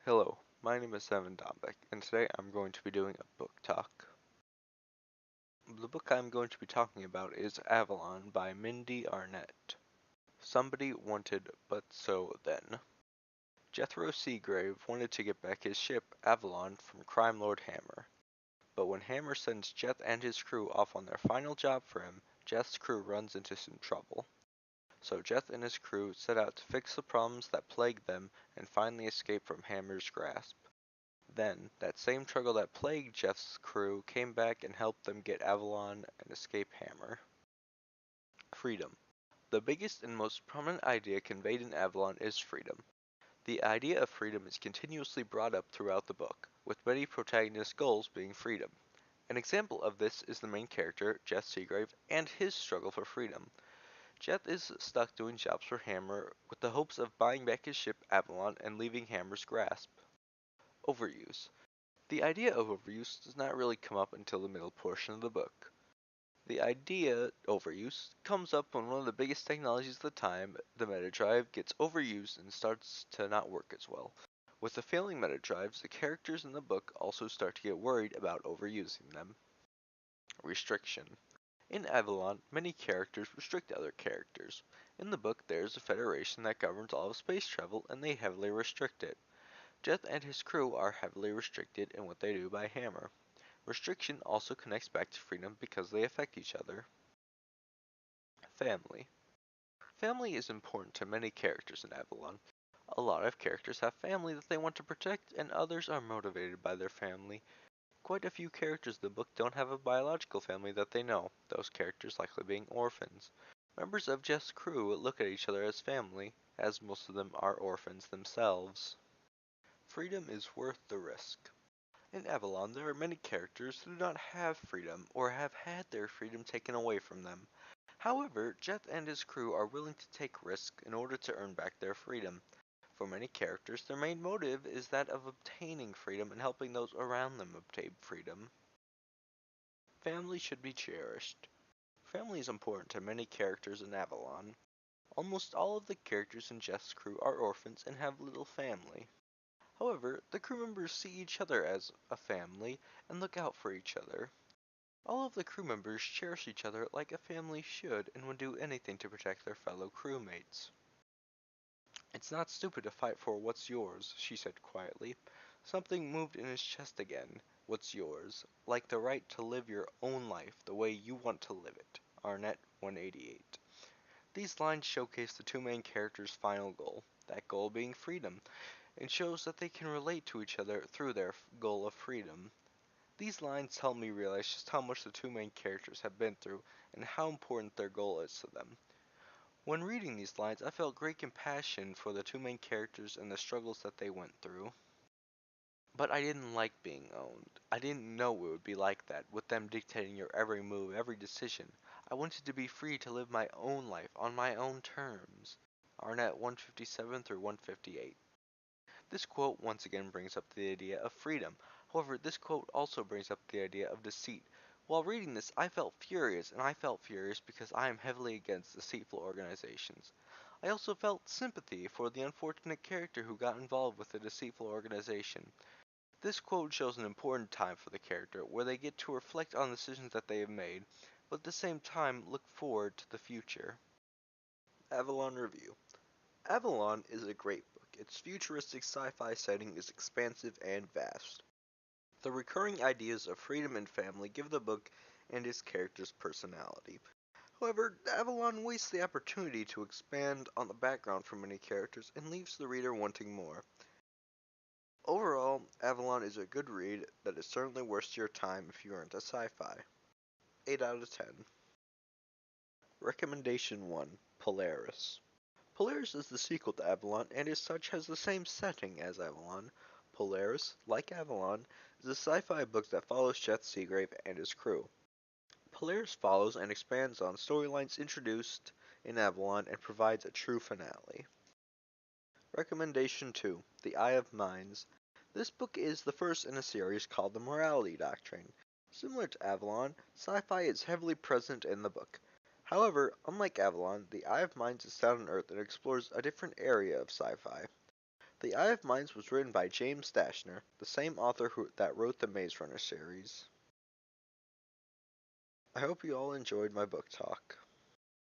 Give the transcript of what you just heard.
Hello, my name is Dombek, and today I'm going to be doing a book talk. The book I'm going to be talking about is Avalon by Mindy Arnett. Somebody wanted but so then. Jethro Seagrave wanted to get back his ship, Avalon, from crime lord Hammer. But when Hammer sends Jeth and his crew off on their final job for him, Jeth's crew runs into some trouble. So Jeth and his crew set out to fix the problems that plagued them and finally escape from Hammer's grasp. Then, that same struggle that plagued Jeff's crew came back and helped them get Avalon and escape Hammer. Freedom. The biggest and most prominent idea conveyed in Avalon is freedom. The idea of freedom is continuously brought up throughout the book, with many protagonist goals being freedom. An example of this is the main character, Jeth Seagrave, and his struggle for freedom. Jeth is stuck doing jobs for Hammer with the hopes of buying back his ship Avalon and leaving Hammer's grasp. Overuse. The idea of overuse does not really come up until the middle portion of the book. The idea overuse comes up when one of the biggest technologies of the time, the meta drive, gets overused and starts to not work as well. With the failing meta drives, the characters in the book also start to get worried about overusing them. Restriction. In Avalon, many characters restrict other characters. In the book, there is a federation that governs all of space travel, and they heavily restrict it. Jeth and his crew are heavily restricted in what they do by Hammer. Restriction also connects back to freedom because they affect each other. Family. Family is important to many characters in Avalon. A lot of characters have family that they want to protect, and others are motivated by their family. Quite a few characters in the book don't have a biological family that they know, those characters likely being orphans. Members of Jeth's crew look at each other as family, as most of them are orphans themselves. Freedom is worth the risk. In Avalon, there are many characters who do not have freedom or have had their freedom taken away from them. However, Jeth and his crew are willing to take risks in order to earn back their freedom. For many characters, their main motive is that of obtaining freedom and helping those around them obtain freedom. Family should be cherished. Family is important to many characters in Avalon. Almost all of the characters in Jeth's crew are orphans and have little family. However, the crew members see each other as a family and look out for each other. All of the crew members cherish each other like a family should and would do anything to protect their fellow crewmates. It's not stupid to fight for what's yours, she said quietly. Something moved in his chest again. What's yours? Like the right to live your own life the way you want to live it. Arnett 188. These lines showcase the two main characters' final goal, that goal being freedom. It shows that they can relate to each other through their goal of freedom. These lines help me realize just how much the two main characters have been through and how important their goal is to them. When reading these lines, I felt great compassion for the two main characters and the struggles that they went through. But I didn't like being owned. I didn't know it would be like that, with them dictating your every move, every decision. I wanted to be free to live my own life on my own terms. Arnett 157 through 158. This quote once again brings up the idea of freedom. However, this quote also brings up the idea of deceit. While reading this, I felt furious, and I felt furious because I am heavily against deceitful organizations. I also felt sympathy for the unfortunate character who got involved with the deceitful organization. This quote shows an important time for the character, where they get to reflect on the decisions that they have made, but at the same time look forward to the future. Avalon Review. Avalon is a great book. Its futuristic sci-fi setting is expansive and vast. The recurring ideas of freedom and family give the book and its characters personality. However, Avalon wastes the opportunity to expand on the background for many characters and leaves the reader wanting more. Overall, Avalon is a good read that is certainly worth your time if you are into sci-fi. 8 out of 10. Recommendation 1. Polaris. Polaris is the sequel to Avalon and as such has the same setting as Avalon. Polaris, like Avalon, is a sci-fi book that follows Jeth Seagrave and his crew. Polaris follows and expands on storylines introduced in Avalon and provides a true finale. Recommendation 2. The Eye of Minds. This book is the first in a series called The Morality Doctrine. Similar to Avalon, sci-fi is heavily present in the book. However, unlike Avalon, The Eye of Minds is set on Earth and explores a different area of sci-fi. The Eye of Mines was written by James Dashner, the same author that wrote the Maze Runner series. I hope you all enjoyed my book talk.